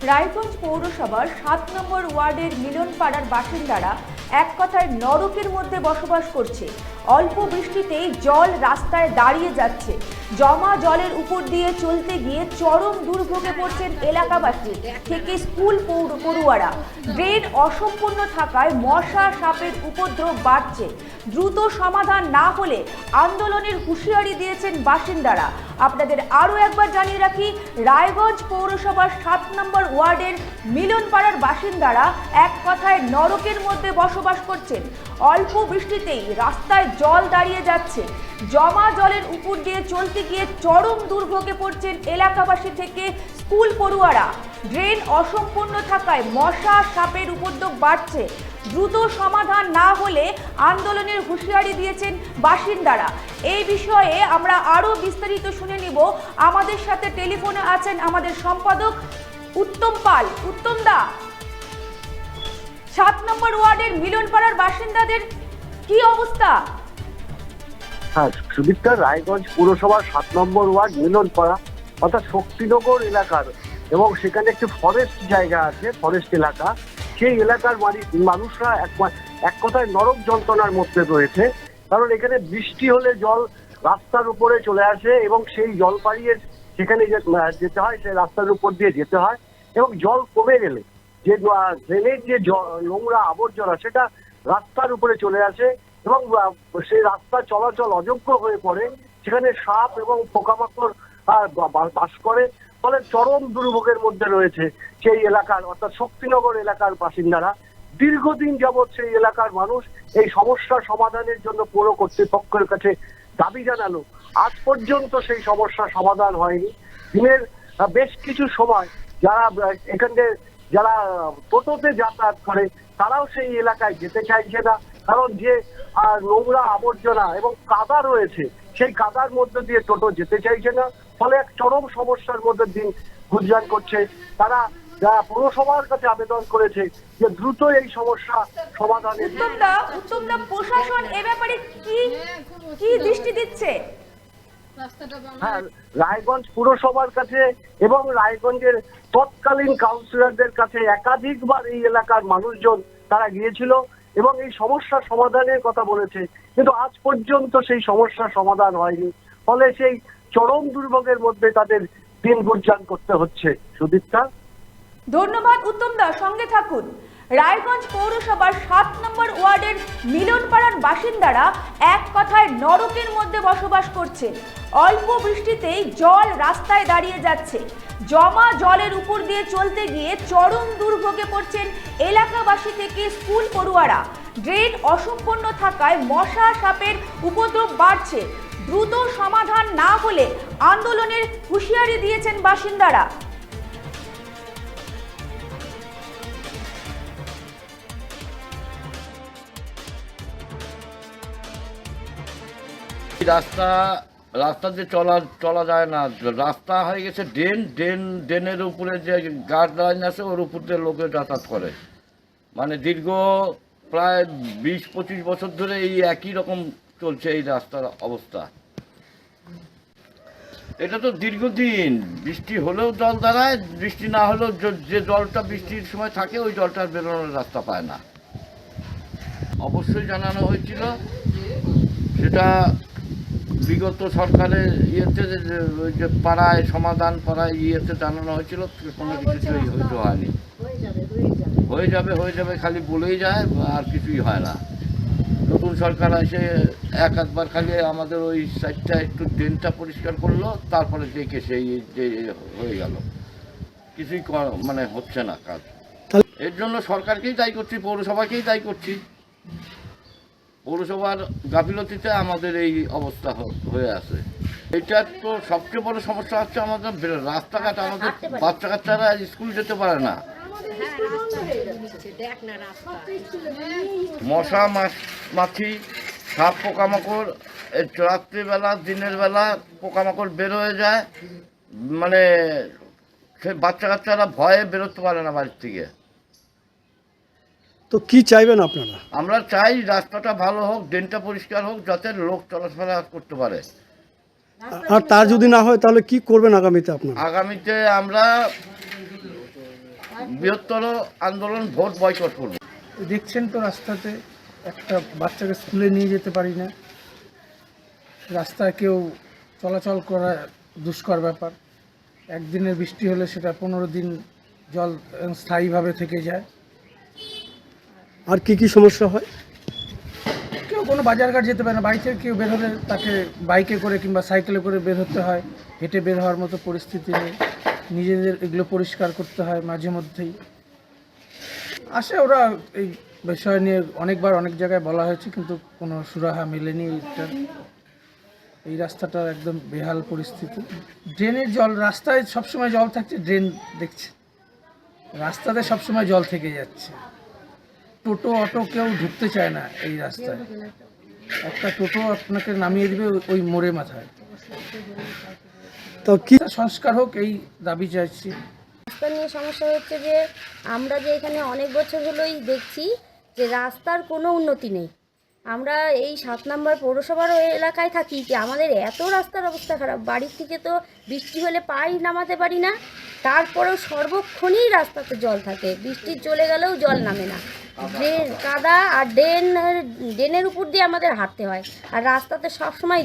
রায়গঞ্জ পৌরসভার 7 নম্বর ওয়ার্ডের মিলনপাড়ার বাসিন্দারা এক কথায় নরকের মধ্যে বসবাস করছে। অল্প বৃষ্টিতেই জল রাস্তায় দাঁড়িয়ে যাচ্ছে। জমা জলের উপর দিয়ে চলতে গিয়ে চরম দুর্ভোগে পড়ছেন এলাকাবাসী থেকে স্কুল পড়ুয়ারা। ড্রেন অসম্পূর্ণ থাকায় মশা সাপের উপদ্রব বাড়ছে। দ্রুত সমাধান না হলে আন্দোলনের হুঁশিয়ারি দিয়েছেন বাসিন্দারা। আপনাদের আরও একবার জানিয়ে রাখি, রায়গঞ্জ পৌরসভার 7 নম্বর ওয়ার্ডের মিলনপাড়ার বাসিন্দারা এক কথায় নরকের মধ্যে বসবাস করছেন। অল্প বৃষ্টিতেই রাস্তায় জল দাঁড়িয়ে যাচ্ছে। জমা জলের উপর দিয়ে চলতে গিয়ে চরম দুর্ভোগে পড়ছেন এলাকাবাসী থেকে স্কুল পড়ুয়ারা। ড্রেন অসম্পূর্ণ থাকায় মশা সাপের উপদ্রব বাড়ছে। দ্রুত সমাধান না হলে আন্দোলনের হুঁশিয়ারি দিয়েছেন বাসিন্দারা। এই বিষয়ে আমরা আরও বিস্তারিত শুনে নিব। আমাদের সাথে টেলিফোনে আছেন আমাদের সম্পাদক উত্তম পাল। উত্তম দা, 7 নম্বর ওয়ার্ডের মিলনপাড়ার বাসিন্দাদের কি অবস্থা? হ্যাঁ, সুদীপ্তা, রায়গঞ্জ পুরসভার 7 নম্বর ওয়ার্ড মিলনপাড়া অর্থাৎ শক্তিনগর এলাকার, এবং সেখানে একটি ফরেস্ট জায়গা আছে, ফরেস্ট এলাকা। সেই এলাকার মানুষরা এক কথায় নরক যন্ত্রণার মধ্যে রয়েছে। কারণ এখানে বৃষ্টি হলে জল রাস্তার উপরে চলে আসে এবং সেই জল পাড়িয়ে সেখানে যেতে হয়, সেই রাস্তার উপর দিয়ে যেতে হয়। এবং জল কমে গেলে যে ড্রেনের যে নোংরা আবর্জনা সেটা রাস্তার উপরে চলে আসে এবং সেই রাস্তা চলাচল অযোগ্য হয়ে পড়ে। সেখানে সাপ এবং পোকামাকড় বাস করে। ফলে চরম দুর্ভোগের মধ্যে রয়েছে সেই এলাকার অর্থাৎ শক্তিনগর এলাকার বাসিন্দারা। দীর্ঘদিন যাবৎ সেই এলাকার মানুষ এই সমস্যার সমাধানের জন্য পৌর কর্তৃপক্ষের কাছে দাবি জানালো। আজ পর্যন্ত সেই সমস্যার সমাধান হয়নি। দিনের বেশ কিছু সময় যারা টোটোতে যাতায়াত করে তারাও সেই এলাকায় যেতে চাইছে না। কারণ যে নোংরা আবর্জনা এবং কাদা রয়েছে, সেই কাদার মধ্যে দিয়ে টোটো যেতে চাইছে না। ফলে এক চরম সমস্যার মধ্যে দিন গুজরান করছে। তারা পৌরসভার কাছে আবেদন করেছে যে দ্রুত এই সমস্যা সমাধানের। উত্তম দা, প্রশাসন এ ব্যাপারে কি দৃষ্টি দিচ্ছে? হ্যাঁ, রায়গঞ্জ পুরসভার কাছে এবং রায়গঞ্জের তৎকালীন কাউন্সিলরদের কাছে একাধিকবার এই এলাকার মানুষজন তারা গিয়েছিল এবং এই সমস্যার সমাধানের কথা বলেছে, কিন্তু আজ পর্যন্ত সেই সমস্যার সমাধান হয়নি। ফলে সেই চরম দুর্ভোগের মধ্যে তাদের দিন গুজরান করতে হচ্ছে। সুদীপ্তা, ধন্যবাদ উত্তম দা, সঙ্গে থাকুন। রায়গঞ্জ পৌরসভার 7 নম্বর ওয়ার্ডের মিলনপাড়ার বাসিন্দারা এক কথায় নরকের মধ্যে বসবাস করছেন। অল্প বৃষ্টিতেই জল রাস্তায় দাঁড়িয়ে যাচ্ছে। জমা জলের উপর দিয়ে চলতে গিয়ে চরম দুর্ভোগে পড়ছেন এলাকাবাসী থেকে স্কুল পড়ুয়ারা। ড্রেন অসম্পূর্ণ থাকায় মশা সাপের উপদ্রব বাড়ছে। দ্রুত সমাধান না হলে আন্দোলনের হুঁশিয়ারি দিয়েছেন বাসিন্দারা। রাস্তা দিয়ে চলা যায় না। রাস্তা হয়ে গেছে ড্রেনের উপরে যে গার্ড লাইন আছে ওর উপর দিয়ে লোকে যাতায়াত করে। মানে দীর্ঘ প্রায় 20-25 বছর ধরে এই একই রকম চলছে এই রাস্তার অবস্থা। এটা তো দীর্ঘদিন বৃষ্টি হলেও জল দাঁড়ায়, বৃষ্টি না হলেও যে জলটা বৃষ্টির সময় থাকে ওই জলটা বেরোনোর রাস্তা পায় না। অবশ্যই জানানো হয়েছিল, সেটা বিগত সরকারের ইয়েতে ওই যে পাড়ায় সমাধান পাড়ায় ইয়েতে জানানো হয়েছিল, কোনো কিছুই হয়তো হয়নি। হয়ে যাবে খালি বলেই যায় আর কিছুই হয় না। নতুন সরকার এসে একবার খালি আমাদের ওই সাইডটা একটু ড্রেনটা পরিষ্কার করলো, তারপরে দেখে সেই যে হয়ে গেল। কিছুই মানে হচ্ছে না কাজ। এর জন্য সরকারকেই দায়ী করছি, পৌরসভাকেই দায়ী করছি। পৌরসভার গাফিলতিতে আমাদের এই অবস্থা হয়ে আছে। এটা তো সবচেয়ে বড় সমস্যা হচ্ছে আমাদের রাস্তাঘাট। আমাদের বাচ্চা কাচ্চারা স্কুল যেতে পারে না। মশা মাছি সাপ পোকামাকড়, রাত্রিবেলা দিনের বেলা পোকামাকড় বের হয়ে যায়। মানে সে বাচ্চা কাচ্চারা ভয়ে বেরোতে পারে না বাড়ির থেকে। তো কি চাইবেন আপনারা? আমরা চাই রাস্তাটা ভালো হোক, ড্রেনটা পরিষ্কার হোক, যাতে লোক চলাফেরা করতে পারে। আর তার যদি না হয় তাহলে কি করবেন আগামীতে আপনারা? আগামীতে আমরা বৃহত্তর আন্দোলন, ভোট বয়কট করব। দেখছেন তো রাস্তাতে একটা বাচ্চাকে স্কুলে নিয়ে যেতে পারি না, রাস্তায় কেউ চলাচল করা দুষ্কর ব্যাপার। একদিনের বৃষ্টি হলে সেটা 15 দিন জল স্থায়ীভাবে থেকে যায়। আর কি কি সমস্যা হয়? কেউ কোনো বাজারঘাট যেতে পারে না, বাড়ি থেকে কেউ বের হলে তাকে বাইকে করে কিংবা সাইকেলে করে বের হতে হয়, হেঁটে বের হওয়ার মতো পরিস্থিতি নেই। নিজেদের এগুলো পরিষ্কার করতে হয় মাঝে মধ্যেই। আসে ওরা, এই বিষয় নিয়ে অনেকবার অনেক জায়গায় বলা হয়েছে, কিন্তু কোনো সুরাহা মেলেনি। এই রাস্তাটার একদম বেহাল পরিস্থিতি। ড্রেনের জল, রাস্তায় সবসময় জল থাকছে, ড্রেন দেখছে রাস্তাতে সবসময় জল থেকে যাচ্ছে। টোটো অটো কেউ ঢুকতে চায় না এই রাস্তায়। একটা টোটো আপনাকে নামিয়ে দিবে ওই মোড়ে মাথায়। তো কি সংস্কার হোক, এই দাবি চাইছি। রাস্তা নিয়ে সমস্যা হচ্ছে যে আমরা যে এখানে অনেক বছর হলোই দেখছি যে রাস্তার কোনো উন্নতি নেই। আমরা এই 7 নম্বর পৌরসভার এলাকায় থাকি, যে আমাদের এত রাস্তার অবস্থা খারাপ, বাড়ির থেকে তো বৃষ্টি হলে পাই নামাতে পারি না, তারপরেও সর্বক্ষণই রাস্তাতে জল থাকে, বৃষ্টি চলে গেলেও জল নামে না। ড্রেন কাদা আর ড্রেনের উপর দিয়ে আমাদের হাঁটতে হয়, আর রাস্তাতে সবসময়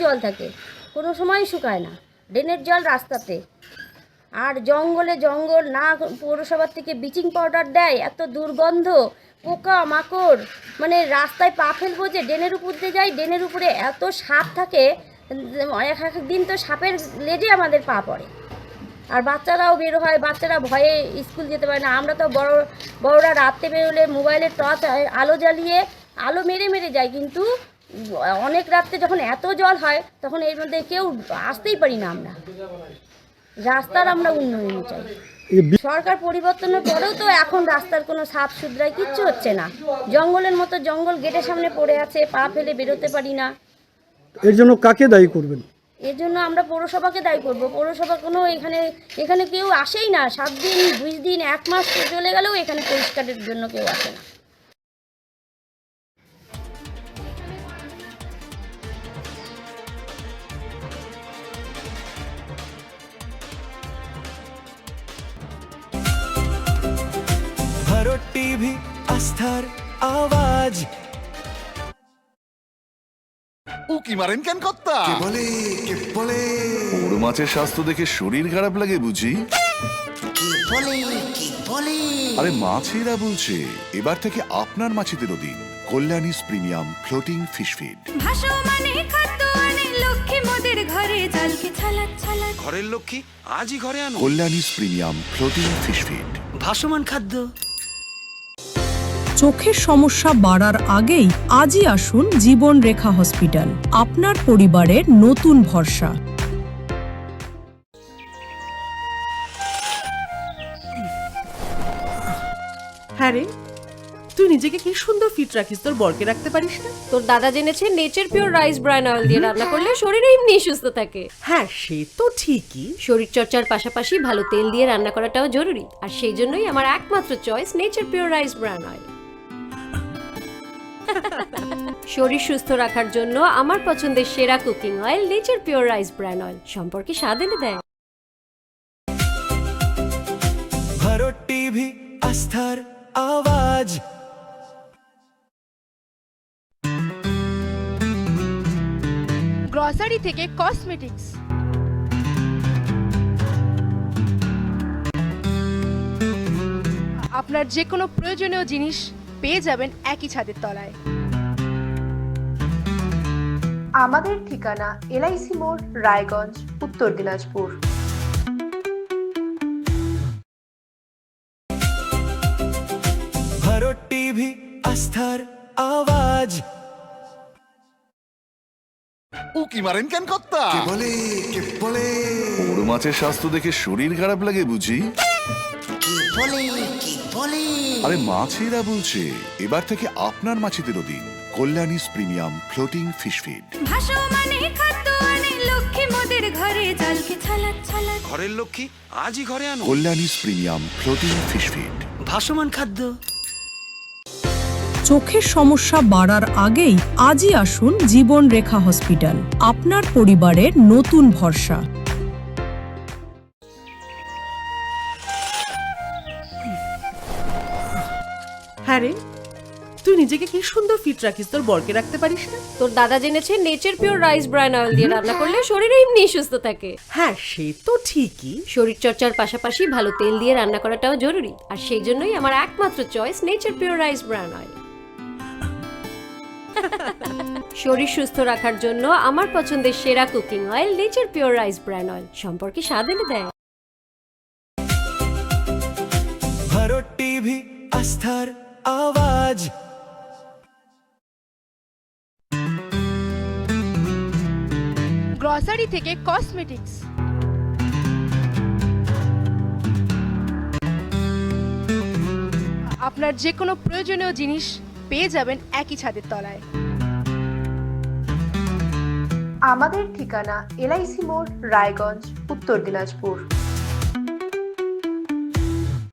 জল থাকে, কোনো সময় শুকায় না। ড্রেনের জল রাস্তাতে, আর জঙ্গল না পৌরসভার থেকে ব্লিচিং পাউডার দেয়, এত দুর্গন্ধ, পোকা মাকড়, মানে রাস্তায় পা ফেলবো যে ড্রেনের উপর দিয়ে যাই, ড্রেনের উপরে এত সাপ থাকে, এক দিন তো সাপের লেজে আমাদের পা পড়ে। আর বাচ্চারাও বের হয়, বাচ্চারা ভয়ে স্কুল যেতে পারে না। আমরা তো বড়রা রাত্রে বেরোলে মোবাইলের টর্চ আলো জ্বালিয়ে আলো মেরে যায়, কিন্তু অনেক রাত্রে যখন এত জল হয় তখন এর মধ্যে কেউ আসতেই পারি না। আমরা রাস্তার উন্নয়ন চাই। সরকার পরিবর্তনের পরেও তো এখন রাস্তার কোনো সাফ সুতরাই কিচ্ছু হচ্ছে না। জঙ্গলের মতো জঙ্গল গেটের সামনে পড়ে আছে, পা ফেলে বেরোতে পারি না। এর জন্য কাকে দায়ী করবেন? এর জন্য আমরা পৌরসভাকে দায়ী করব। পৌরসভা কোনো এখানে কেউ আসেই না। 7 দিন 20 দিন 1 মাস চলে গেলেও এখানে পরিষ্কারের জন্য কেউ আসে না। ভারত টিভি, আস্থার আওয়াজ। উকি মারেন কেন কর্তা? কে বলে বড় মাছের স্বাস্থ্য দেখে শরীর খারাপ লাগে বুঝি? কি বলে আরে মাছেরা বলছে, এবার থেকে আপনার মাছেদেরও দিন কল্যাণীস প্রিমিয়াম ফ্লোটিং ফিশ ফিড। ভাসমানে খাদ্য আনে লক্ষ্মী মোদের ঘরে, জলকে ছালাত ছালাত। ঘরের লক্ষ্মী আজই ঘরে আনো কল্যাণীস প্রিমিয়াম ফ্লোটিং ফিশ ফিড। ভাসমান খাদ্য। চোখের সমস্যা বাড়ার আগেই আজই আসুন জীবন রেখা হসপিটাল, আপনার পরিবারের নতুন ভরসা। হ্যাঁ রে, তুই নিজেকে কি সুন্দর ফিট রাখিস, তোর বরকে রাখতে পারিস না? তোর দাদা জেনেছে Nature Pure rice bran oil দিয়ে রান্না করলে শরীর এমনি সুস্থ থাকে। হ্যাঁ সে তো ঠিকই, শরীর চর্চার পাশাপাশি ভালো তেল দিয়ে রান্না করাটাও জরুরি, আর সেই জন্যই আমার একমাত্র choice nature Pure rice bran oil. শরীর সুস্থ রাখার জন্য আমার পছন্দের সেরা cooking oil nature Pure rice bran oil, সম্পর্কে স্বাদ এনে দেয়। ভারত টিভি, আস্থার আওয়াজ। গ্রসারি থেকে কসমেটিক্স, আপনার যে কোনো প্রয়োজনীয় জিনিস পেয়ে যাবেন একই ছাদের তলায়। আমাদের ঠিকানা এলআইসি মোড়, রায়গঞ্জ, উত্তর দিনাজপুর। ভারত টিভি, আস্থার আওয়াজ। উকি মারেন কেন কর্তা? কে বলে বড় মাছের স্বাস্থ্য দেখে শরীর খারাপ লাগে বুঝি? কি বলে আরে মাছেরা বলছে, এবার থেকে আপনার মাছেদেরও দিন কল্যাণীস প্রিমিয়াম ফ্লোটিং ফিশ ফিড। ভাসমানে খাদ্য আনে লক্ষ্মী মোদের ঘরে, জলকে ছালাত ছালাত। ঘরের লক্ষ্মী আজই ঘরে আনো কল্যাণীস প্রিমিয়াম ফ্লোটিং ফিশ ফিড। ভাসমান খাদ্য। চোখের সমস্যা বাড়ার আগেই আজই আসুন জীবন রেখা হসপিটাল, আপনার পরিবারের নতুন ভরসা। হ্যাঁ রে, তুই নিজেকে কি সুন্দর ফিট রাখিস, তোর বরকে রাখতে পারিস না? তোর দাদা জেনেছে Nature Pure rice bran oil দিয়ে রান্না করলে শরীর এমনি সুস্থ থাকে। হ্যাঁ, সে তো ঠিকই। শরীর চর্চার পাশাপাশি ভালো তেল দিয়ে রান্না করাটাও জরুরি, আর সেই জন্যই আমার একমাত্র choice nature Pure rice bran oil. শরীর সুস্থ রাখার জন্য আমার পছন্দের সেরা cooking oil nature Pure rice bran oil, সম্পর্কে স্বাদ এনে দেয়। भरो टीवी आस्थार आवाज। গ্রসারি থেকে কসমেটিক্স, আপনার যে কোনো প্রয়োজনীয় জিনিস পেয়ে যাবেন একই ছাদের তলায়। আমাদের ঠিকানা এলআইসি মোড়, রায়গঞ্জ, উত্তর দিনাজপুর।